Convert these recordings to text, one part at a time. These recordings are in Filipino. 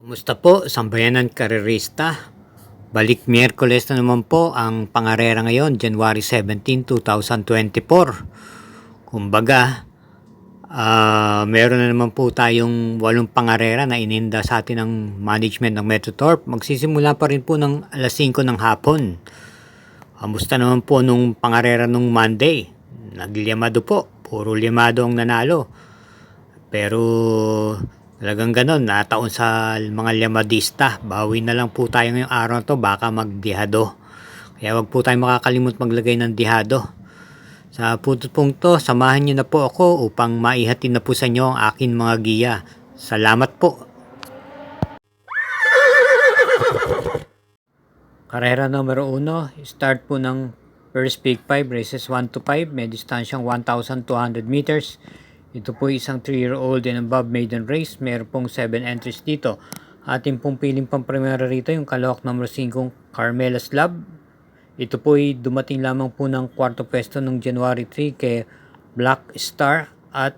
Musta po, sambayanan karerista? Balik Miyerkules na naman po ang pangarera ngayon, January 17, 2024. Kumbaga, meron na naman po tayong 8 pangarera na ininda sa atin ng management ng Metrotorp. Magsisimula pa rin po ng alas 5 ng hapon. Musta naman po nung pangarera nung Monday? Nagliyamado po, puro liyamado ang nanalo. Pero talagang ganon, nataon sa mga liyamadista. Bawi na lang po tayo ngayong araw na to, baka magdihado. Kaya wag po tayo makakalimut maglagay ng dihado. Sa punto pong to, samahan nyo na po ako upang maihatid na po sa inyo ang akin mga giya. Salamat po. Karera numero 1, start po ng first peak 5, races 1 to 5, may distansyang 1,200 meters. Ito po isang 3-year-old and above maiden race. Meron pong 7 entries dito. Ating pong piling pang-primera rito yung kalahok number 5, Carmela's Love. Ito po ay dumating lamang po ng kwarto pwesto noong January 3 kay Black Star at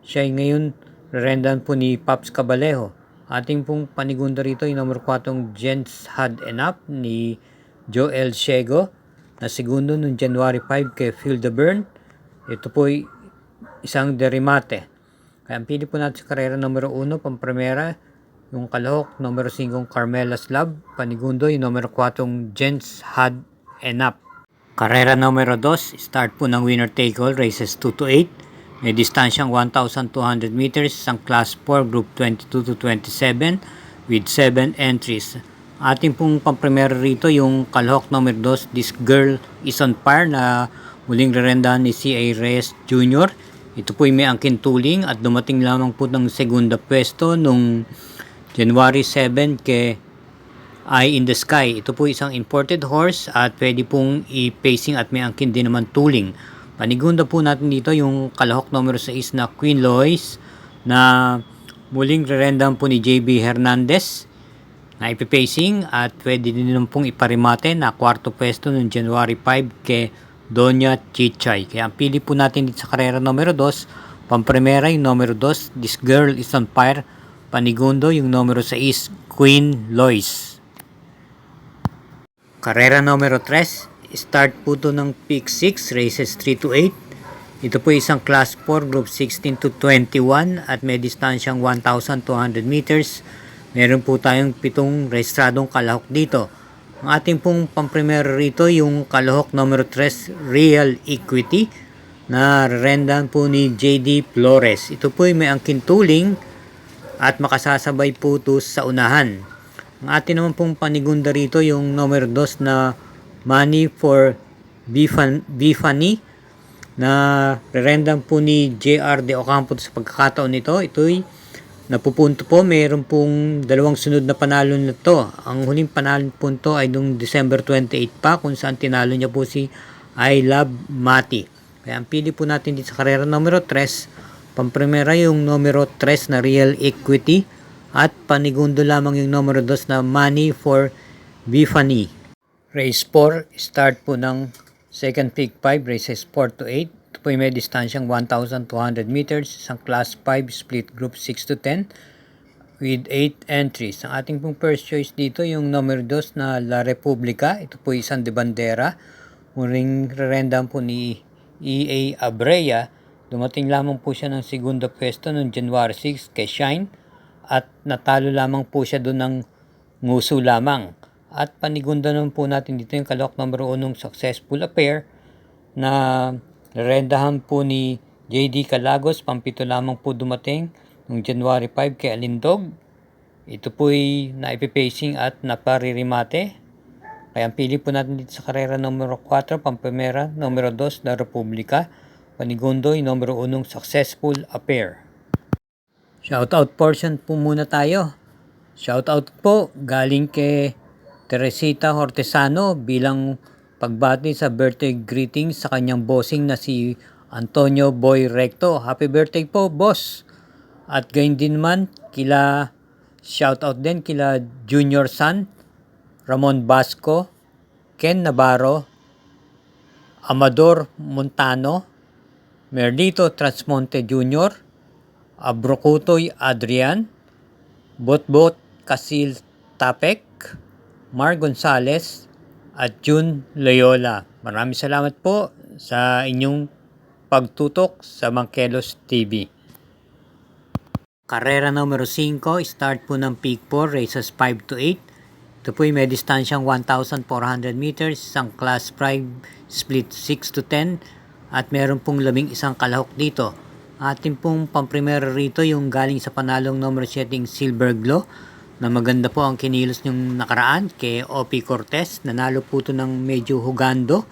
siya ay ngayon rerendan po ni Paps Cabalejo. Ating pong panigunda rito yung number 4, Gents Had Enough ni Joel Ciego na segundo noong January 5 kay Phil de Bern. Ito po ay isang derimate. Kaya ang pili po natin sa karera numero 1, pang-primera, yung kalahok numero 5, Carmela's Love. Panigundo yung numero 4, Gents Had Enough. Karera numero 2, start po ng winner take all, races 2 to 8. May distansyang 1,200 meters, isang class 4, group 22 to 27 with 7 entries. Ating pong pang-primera rito yung kalahok numero 2, This Girl Is On Fire na muling rerendahan ni C.A. Reyes Jr. Ito po ay may angkin tuling at dumating lamang po ng segunda pwesto nung January 7 kay Eye in the Sky. Ito po isang imported horse at pwede pong i-pacing at may angkin din naman tuling. Panigunda po natin dito yung kalahok numero 6 na Queen Lois na muling rerendahan po ni J.B. Hernandez na ipipacing at pwede din naman pong iparimate na kwarto pwesto nung January 5 kay Doña Chichay. Kaya ang pili po natin dito sa karera numero 2, pang-primera yung numero 2, This Girl Is On Fire. Panigundo yung numero 6, Queen Lois. Karera numero 3, start po to ng peak 6, races 3 to 8. Ito po isang class 4, group 16 to 21 at may distansyang 1,200 meters. Meron po tayong 7 rehistradong kalahok dito. Ang ating pong pang-primera rito yung kalahok numero 3, Real Equity na rendan po ni J.D. Flores. Ito po ay may angkin tuling at makasasabay po ito sa unahan. Ang ating naman pong panigunda rito yung numero 2 na Money for Bifani na rendan po ni J.R. De Ocampo sa pagkakataon nito. Ito ay napupunto po, mayroon pong 2 sunod na panalo na to. Ang huling panalo po ito ay noong December 28 pa kung saan tinalo niya po si I Love Mati. Kaya ang pili po natin dito sa karera numero 3, pang-primera yung numero 3 na Real Equity at panigundo lamang yung numero 2 na Money for Bifani. Race 4, start po ng second peak 5, races 4 to 8. Ito po may distansyang 1,200 meters, isang class 5 split group 6 to 10 with 8 entries. Ang ating pong first choice dito yung numero 2 na La Republica. Ito po isang de bandera. Muling rerendahan po ni E.A. Abrea. Dumating lamang po siya ng segunda pwesto noong January 6 kay Shine at natalo lamang po siya doon ng nguso lamang. At panigunda naman po natin dito yung kalahok numero 1, Successful Affair na rendahan po ni J.D. Calagos. Pampito lamang po dumating noong January 5 kay Alindog. Ito po ay naipipacing at naparirimate. Kaya ang pili po natin dito sa karera numero 4, pang-primera, numero 2, La Republica. Panigundo yung numero 1, Successful Affair. Shoutout portion po muna tayo. Shoutout po galing kay Teresita Hortesano bilang pagbati sa birthday greeting sa kanyang bossing na si Antonio Boy Recto. Happy birthday po, boss! At gayon din man, shoutout din kila Junior San, Ramon Basco, Ken Navarro, Amador Montano, Merlito Transmonte Jr., Abrocutoy Adrian, Botbot Casil Tapek, Mar Gonzales, at June Loyola. Maraming salamat po sa inyong pagtutok sa Mangkelos TV. Karera numero 5, start po ng Peak 4, races 5 to 8. Ito po may distansyang 1,400 meters, isang class 5 split 6 to 10, at meron pong 11 kalahok dito. Ating pong pamprimero rito yung galing sa panalong numero 7 Silver Glow, na maganda po ang kinilos niyong nakaraan kay O.P. Cortez. Nanalo po ito ng medyo hugando,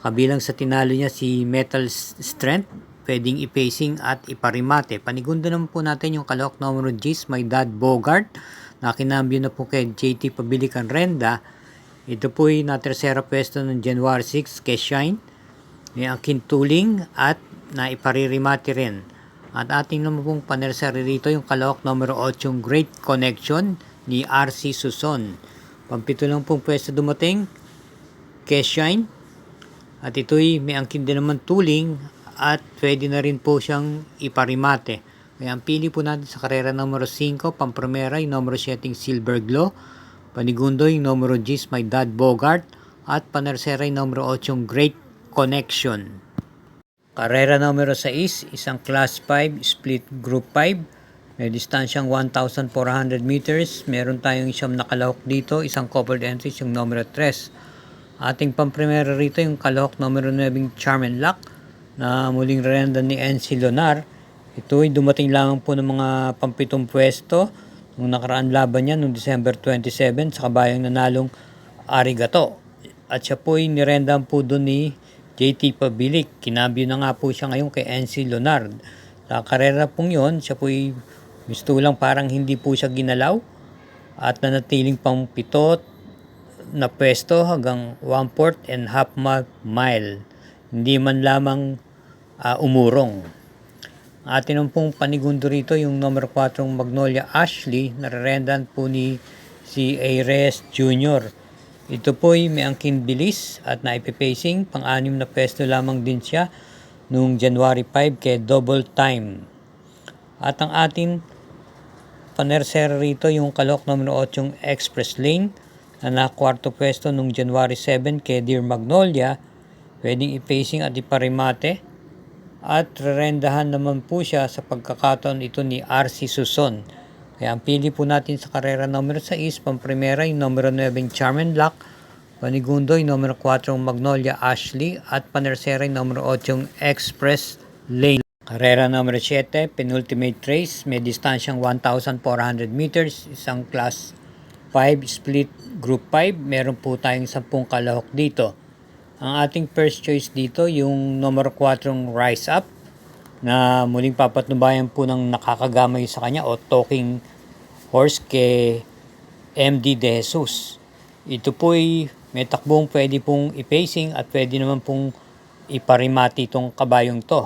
kabilang sa tinalo niya si Metal Strength, pwedeng i-pacing at iparimate. Panigundo naman po natin yung kalahok numero 10, My Dad Bogart, na kinambyo na po kay JT Pabilican Renda. Ito po ay na-tercera pwesto ng January 6 kay Shine, may angkin tuling at naiparirimate rin. At ating naman pong panersari rito yung kalahok numero 8, Great Connection ni RC Suson. Pampito lang pong pwesto dumating kay Shine, at ito'y may angkin din naman tuling at pwede na rin po siyang iparimate. Kaya ang pili po natin sa karera numero 5, pamprimera yung numero 7 Silver Glow, panigundo yung numero 10 My Dad Bogart, at panersera yung numero 8 Great Connection. Karera numero 6, isang class 5 split group 5, may distansyang 1,400 meters. Meron tayong isang nakalahok dito, isang coupled entries yung numero 3. Ating pamprimera rito yung kalahok numero 9 Charm and Luck, na muling renda ni NC Lonar. Ito ay dumating lang po ng mga pampitong pwesto nung nakaraan laban niya noong December 27 sa kabayang nanalong Arigato. At siya po ay nirendahan po doon ni JT Pabilic. Kinambyo na nga po siya ngayon kay NC Lonar. Sa karera pong yun, siya po ay gusto lang parang hindi po siya ginalaw at nanatiling pang 7 na pwesto hanggang 1/4 and half mile. Hindi man lamang umurong. Atin ang pong panigundo rito yung numero 4 Magnolia Ashley, narerendan po ni si A. Reyes Jr. Ito po ay may angkin bilis at naipipacing, pang-anim na pwesto lamang din siya noong January 5 kay Double Time. At ang atin panersera rito yung kalahok numero 8 Express Lane, na nakwarto pwesto noong January 7 kay Dear Magnolia, pwedeng i-pacing at iparimate, at rerendahan naman po siya sa pagkakataon ito ni RC Suson. Kaya ang pili po natin sa karera numero 6, pamprimera yung numero 9 Charm and Luck, panigundo yung numero 4 Magnolia Ashley, at panersera yung numero 8 Express Lane. Karera numero 7, penultimate race, may distansyang 1,400 meters, isang class 5 split group 5. Meron po tayong 10 kalahok dito. Ang ating first choice dito yung numero 4 Rise Up, na muling papatnubayan po ng nakakagamay sa kanya o talking horse kay MD De Jesus. Ito po ay may takbong pwede pong i-pacing at pwede naman pong iparimati itong kabayong to.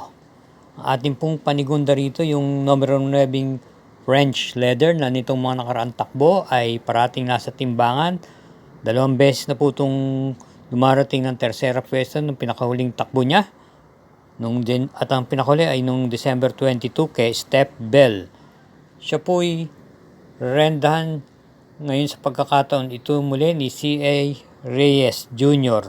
Ang ating pong panigunda rito yung numero 9 French Leather, na nitong mga nakaraang takbo ay parating nasa timbangan. 2 beses na po itong dumarating ng tersera pwesto nung pinakahuling takbo niya. At ang pinakahuli ay nung December 22 kay Step Bell. Siya po ay rendahan ngayon sa pagkakataon ito muli ni C.A. Reyes Jr.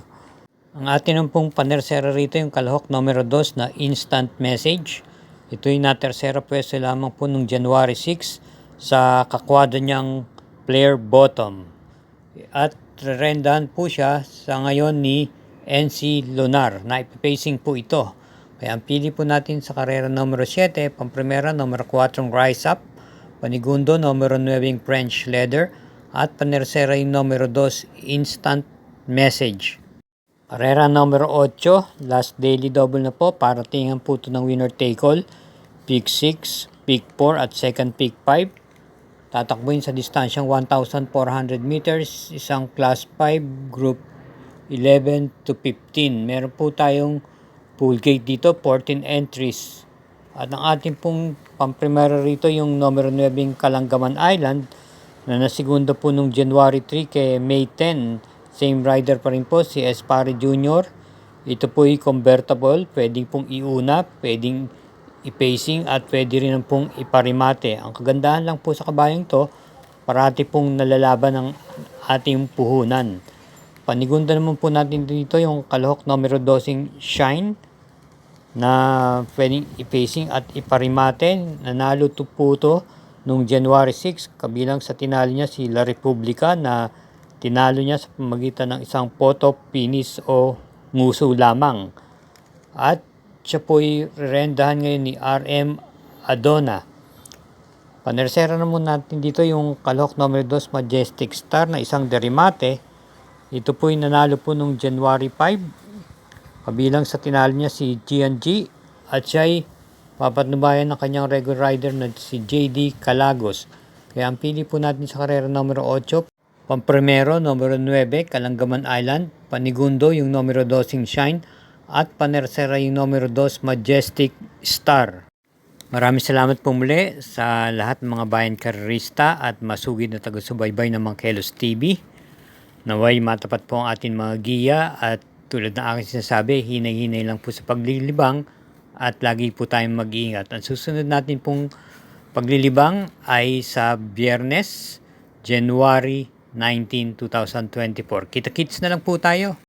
Ang atin pong panersera rito yung kalahok numero 2 na Instant Message. Ito ay na-tersera pwesto lamang po nung January 6 sa kakwada niyang Player Bottom. At rendahan po siya sa ngayon ni NC Lonar, na ipipacing po ito. Kaya ang pili po natin sa karera numero 7, pamprimera numero 4 Rise Up, panigundo numero 9 French Leather, at panersera yung numero 2 Instant Message. Karera numero 8, last daily double na po, para tingnan po ito ng winner take all, Peak 6, Peak 4 at second Peak 5. Tatakbuhin sa distansyang 1,400 meters, isang class 5 group 11 to 15. Meron po tayong pool gate dito, 14 entries. At ang ating pong pamprimera rito yung numero 9 Kalanggaman Island, na nasigunda po nung January 3 kay May 10. Same rider pa rin po, si Espare Jr. Ito po ay convertible, pwedeng pong iuna, pwedeng i-pacing at pwede rin pong iparimate. Ang kagandahan lang po sa kabayang to, parati pong nalalaban ng ating puhunan. Panigunda naman po natin dito yung Kalahok numero 12 Shine na pwedeng ipacing at iparimate. Nanalo po ito noong January 6 kabilang sa tinalo niya si La Republica na tinalo niya sa pamagitan ng isang photo finish o nguso lamang. At siya po'y rendahan ngayon ni RM Adona. Panersera naman natin dito yung Kalahok numero 2 Majestic Star na isang derimate. Ito po'y nanalo po noong January 5 kabilang sa tinalo niya si G&G at siya'y papatnubayan ng kanyang regular rider na si JD Calagos. Kaya ang pili po natin sa karera numero 8, Pamprimero numero 9 Kalanggaman Island, Panigundo yung numero 12 Shine at panersera yung numero 2 Majestic Star. Maraming salamat po muli sa lahat ng mga bayan karerista at masugid na taga-subaybay ng Mangkelos TV. Naway matapat po ang ating mga giya at tulad ng aking sinasabi, hinay-hinay lang po sa paglilibang at lagi po tayong mag-iingat. Ang susunod natin pong paglilibang ay sa Biyernes, January 19, 2024. Kita-kits na lang po tayo.